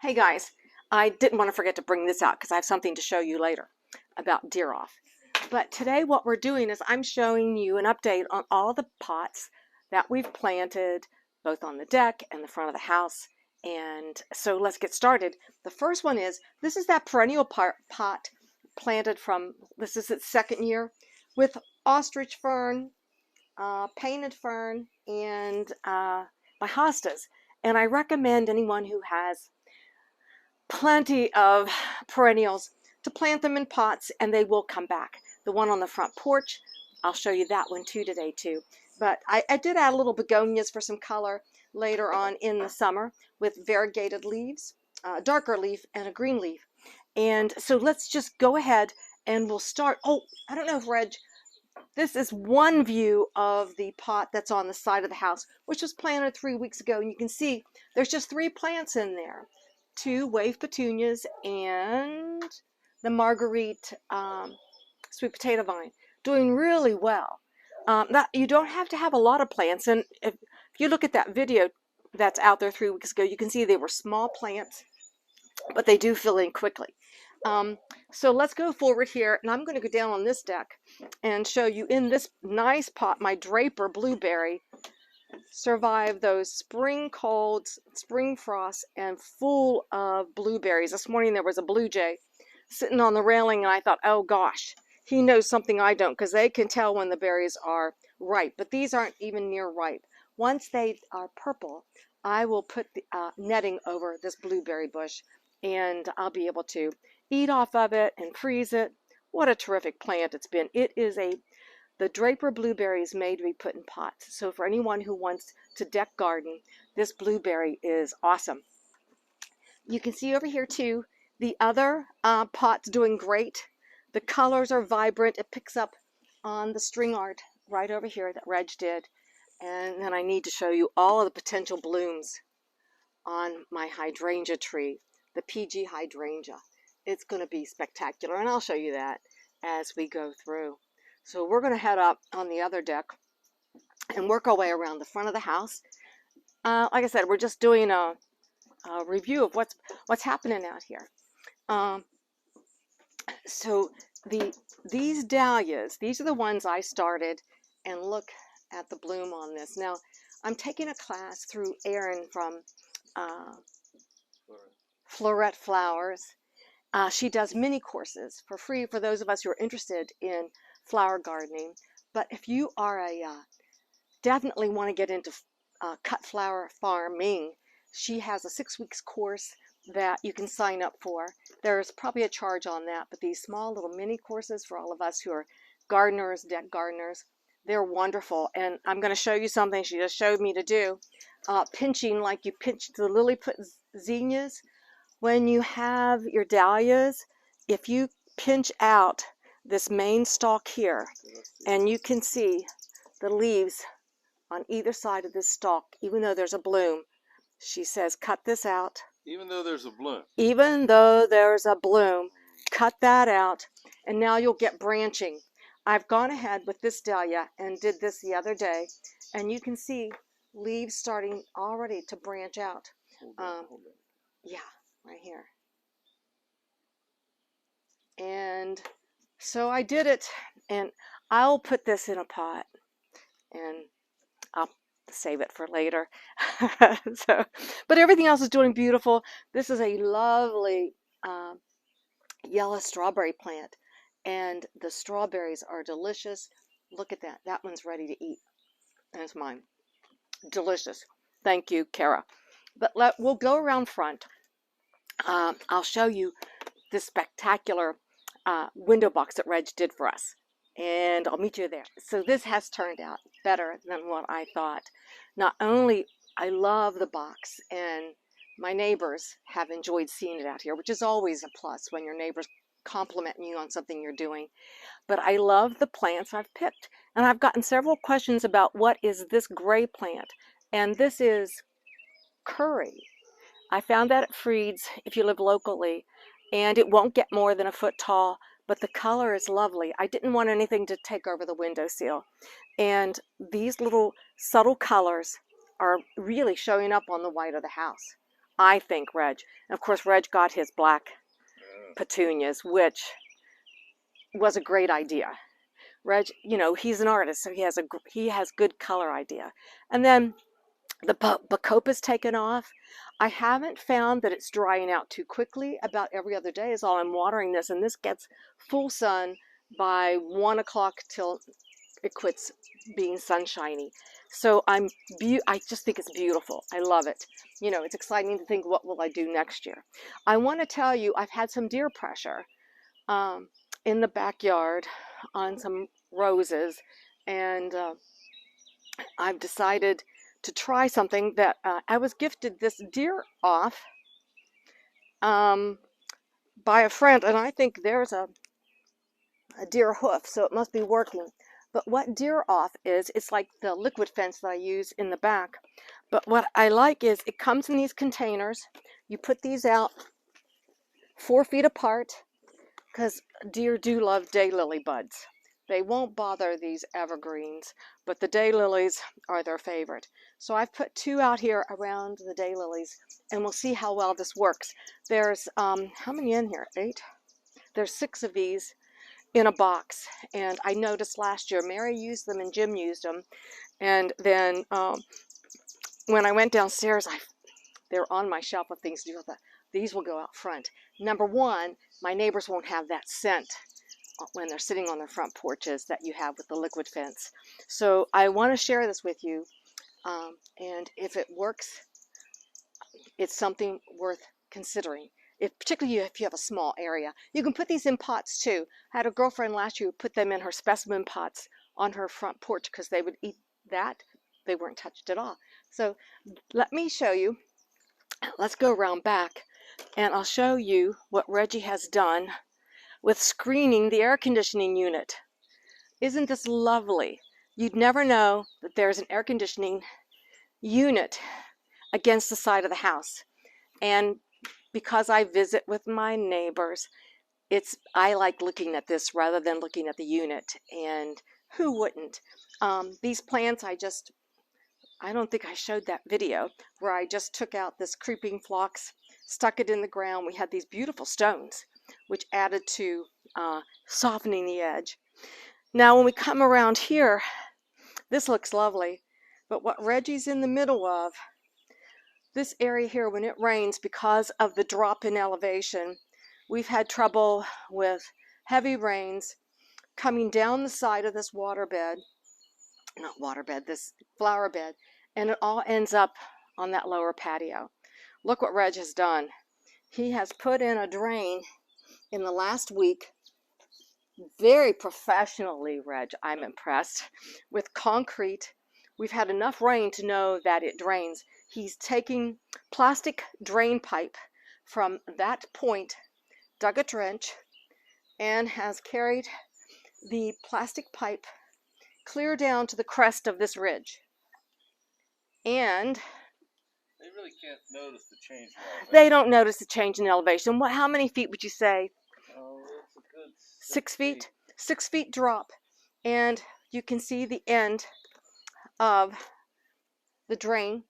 Hey guys, I didn't want to forget to bring this out because I have something to show you later about deer off. But today what we're doing is I'm showing you an update on all the pots that we've planted both on the deck and the front of the house. And so let's get started. The first one is, this is that perennial pot planted from, this is its second year, with ostrich fern, painted fern, and my hostas. And I recommend anyone who has plenty of perennials to plant them in pots and they will come back. The one on the front porch, I'll show you that one today too. But I did add a little begonias for some color later on in the summer with variegated leaves, darker leaf and a green leaf. And so let's just go ahead and we'll start. Oh, I don't know if Reg, this is one view of the pot that's on the side of the house, which was planted 3 weeks ago. And you can see there's just 3 plants in there. 2 wave petunias and the Marguerite sweet potato vine, doing really well. You don't have to have a lot of plants, and if you look at that video that's out there 3 weeks ago, you can see they were small plants, but they do fill in quickly. So let's go forward here, and I'm going to go down on this deck and show you in this nice pot my Draper blueberry survive those spring colds, spring frosts, and full of blueberries. This morning there was a blue jay sitting on the railing, and I thought, oh gosh, he knows something I don't, because they can tell when the berries are ripe, but these aren't even near ripe. Once they are purple, I will put the netting over this blueberry bush, and I'll be able to eat off of it and freeze it. What a terrific plant it's been. It is the Draper blueberry is made to be put in pots. So for anyone who wants to deck garden, this blueberry is awesome. You can see over here too, the other pot's doing great. The colors are vibrant. It picks up on the string art right over here that Reg did. And then I need to show you all of the potential blooms on my hydrangea tree, the PG hydrangea. It's going to be spectacular, and I'll show you that as we go through. So we're going to head up on the other deck and work our way around the front of the house. Like I said, we're just doing a review of what's happening out here. So these dahlias, these are the ones I started, and look at the bloom on this. Now, I'm taking a class through Erin from Floret Flowers. She does mini courses for free for those of us who are interested in flower gardening. But if you are definitely want to get into cut flower farming, she has a 6 weeks course that you can sign up for. There's probably a charge on that, but these small little mini courses for all of us who are gardeners, deck gardeners, they're wonderful. And I'm going to show you something she just showed me to do. Pinching like you pinch the lily zinnias. When you have your dahlias, if you pinch out this main stalk here, and you can see the leaves on either side of this stalk, even though there's a bloom, she says, cut this out. Even though there's a bloom. Even though there's a bloom, cut that out, and now you'll get branching. I've gone ahead with this dahlia and did this the other day, and you can see leaves starting already to branch out. Hold on. Yeah, right here. And so I did it, and I'll put this in a pot, and I'll save it for later. But everything else is doing beautiful. This is a lovely yellow strawberry plant, and the strawberries are delicious. Look at that. That one's ready to eat. That's mine. Delicious. Thank you, Kara. But we'll go around front. I'll show you this spectacular window box that Reg did for us, and I'll meet you there. So this has turned out better than what I thought. Not only I love the box, and my neighbors have enjoyed seeing it out here, which is always a plus when your neighbors compliment you on something you're doing, but I love the plants I've picked. And I've gotten several questions about what is this gray plant, and this is curry. I found that at Freed's if you live locally, and it won't get more than a foot tall, but the color is lovely. I didn't want anything to take over the windowsill, and these little subtle colors are really showing up on the white of the house. I think, Reg. And of course, Reg got his black petunias, which was a great idea. Reg, you know, he's an artist, so he has good color idea. And then the bacopa's taken off. I haven't found that it's drying out too quickly. About every other day is all I'm watering this, and this gets full sun by 1 o'clock till it quits being sunshiny. So I just think it's beautiful. I love it. You know, it's exciting to think, what will I do next year? I want to tell you, I've had some deer pressure in the backyard on some roses, and I've decided to try something that I was gifted this deer off by a friend, and I think there's a deer hoof, so it must be working. But what deer off is, it's like the liquid fence that I use in the back. But what I like is it comes in these containers. You put these out 4 feet apart, because deer do love daylily buds. They won't bother these evergreens, but the daylilies are their favorite. So I've put 2 out here around the daylilies, and we'll see how well this works. There's, how many in here? 8? There's 6 of these in a box, and I noticed last year Mary used them and Jim used them, and then when I went downstairs, they're on my shelf of things to do with that. These will go out front. Number one, my neighbors won't have that scent when they're sitting on their front porches that you have with the liquid fence. So I want to share this with you, and if it works, it's something worth considering. Particularly if you have a small area. You can put these in pots too. I had a girlfriend last year who put them in her specimen pots on her front porch because they would eat that. They weren't touched at all. So let me show you. Let's go around back, and I'll show you what Reggie has done with screening the air conditioning unit. Isn't this lovely? You'd never know that there's an air conditioning unit against the side of the house. And because I visit with my neighbors, I like looking at this rather than looking at the unit, and who wouldn't? These plants, I don't think I showed that video where I just took out this creeping phlox, stuck it in the ground. We had these beautiful stones, which added to softening the edge. Now when we come around here, this looks lovely, but what Reggie's in the middle of, this area here, when it rains, because of the drop in elevation, we've had trouble with heavy rains coming down the side of this this flower bed, and it all ends up on that lower patio. Look what Reg has done. He has put in a drain in the last week, very professionally, Reg, I'm impressed, with concrete. We've had enough rain to know that it drains. He's taking plastic drain pipe from that point, dug a trench, and has carried the plastic pipe clear down to the crest of this ridge. And they really can't notice the change in elevation. They don't notice the change in elevation. How many feet would you say? Oh, it's a good 6 feet? 6 feet drop. And you can see the end of the drain,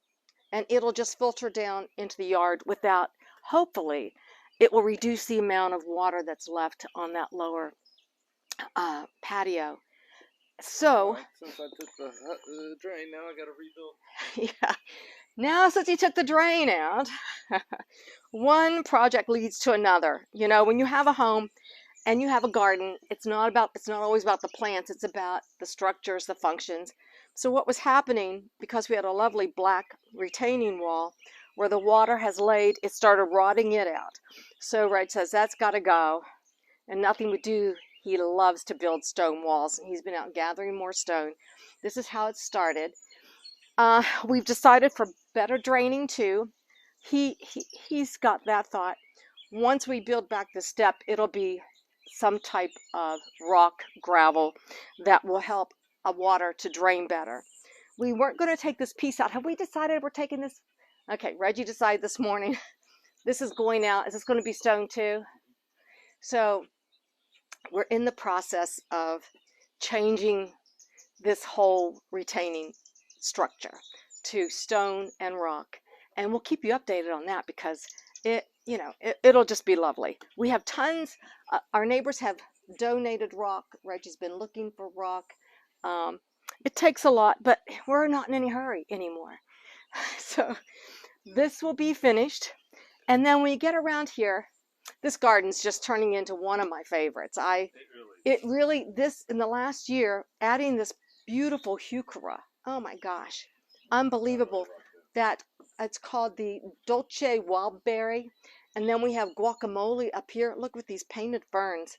and it'll just filter down into the yard without, hopefully, it will reduce the amount of water that's left on that lower patio. So, since I took the drain, now I got to rebuild. Yeah. Now, since you took the drain out, one project leads to another. You know, when you have a home and you have a garden, it's not always about the plants, it's about the structures, the functions. So what was happening, because we had a lovely black retaining wall where the water has laid, it started rotting it out. So Reg says that's got to go, and nothing would do. He loves to build stone walls, and he's been out gathering more stone. This is how it started. We've decided for better draining too. He's got that thought. Once we build back the step, it'll be some type of rock gravel that will help water to drain better. We weren't going to take this piece out. Have we decided we're taking this? Okay, Reggie decided this morning. This is going out. Is this going to be stone too? So we're in the process of changing this whole retaining structure to stone and rock. and we'll keep you updated on that because it'll just be lovely. We have tons. Our neighbors have donated rock. Reggie's been looking for rock. It takes a lot, but we're not in any hurry anymore. So this will be finished. And then when you get around here, this garden's just turning into one of my favorites. It really, this, in the last year, adding this beautiful heuchera. Oh my gosh, unbelievable. That it's called the Dolce Wildberry. And then we have guacamole up here. Look with these painted ferns,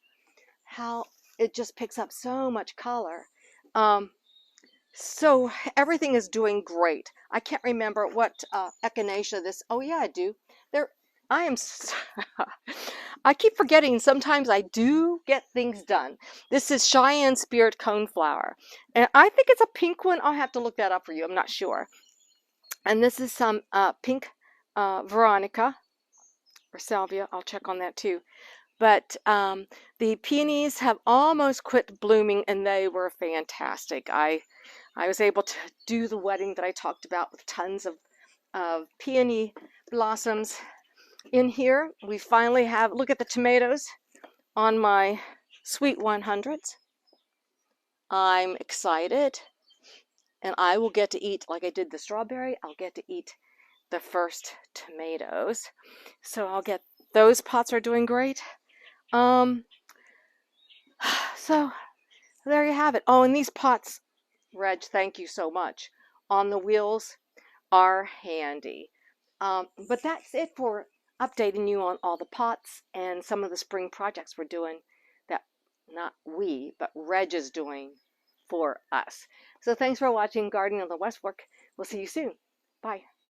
how it just picks up so much color. So everything is doing great. I can't remember what echinacea this. Oh yeah, I do. I am. I keep forgetting. Sometimes I do get things done. This is Cheyenne Spirit Coneflower, and I think it's a pink one. I'll have to look that up for you. I'm not sure. And this is some pink Veronica or Salvia. I'll check on that too. But the peonies have almost quit blooming, and they were fantastic. I was able to do the wedding that I talked about with tons of peony blossoms in here. We finally have, look at the tomatoes on my Sweet 100s. I'm excited, and I will get to eat, like I did the strawberry, I'll get to eat the first tomatoes. So I'll get, those pots are doing great. So there you have it. Oh, and these pots, Reg, thank you so much, on the wheels are handy. But that's it for updating you on all the pots and some of the spring projects we're doing that not we, but Reg is doing for us. So thanks for watching Gardening on the West Fork. We'll see you soon. Bye.